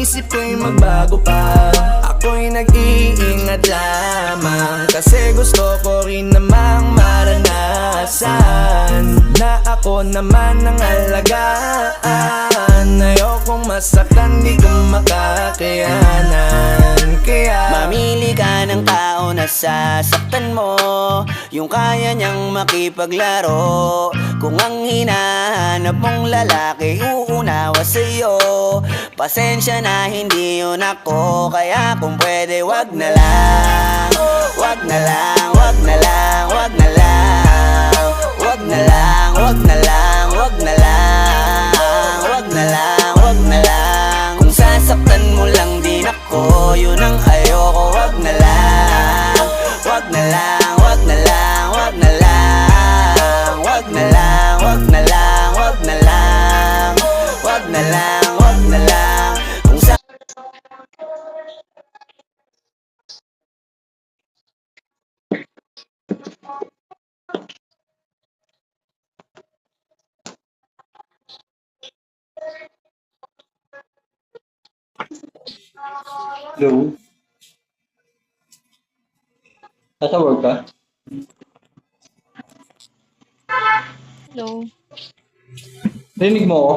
isip ko'y magbago pa. Ako'y nag-iingat lamang, kasi gusto ko rin namang maranasan na ako naman ang alagaan. Ayokong masaktan, di ko makakayanan. Kaya mamili ka ng tao na sasaktan mo, yung kaya niyang makipaglaro. Kung ang hinahanap mong lalaki uunawa sa'yo, pasensya na hindi yun ako. Kaya kung pwede wag na lang, wag na lang, wag na lang, wag na lang, wag na lang, wag na lang, wag na lang, wag na lang, wag na lang. Kung sasaktan mo lang din ako, yun ang ayoko. Wag na lang, wag na lang, wag na lang, wag na lang, wag na lang, wag na lang, wag na lang, wag na lang, wag na lang. Kung sa Hello? Nasa work ka? Hello. Rinig mo ako?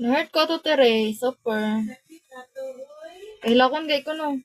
Na-hurt ko to tere, super. Kailakon gay ko no.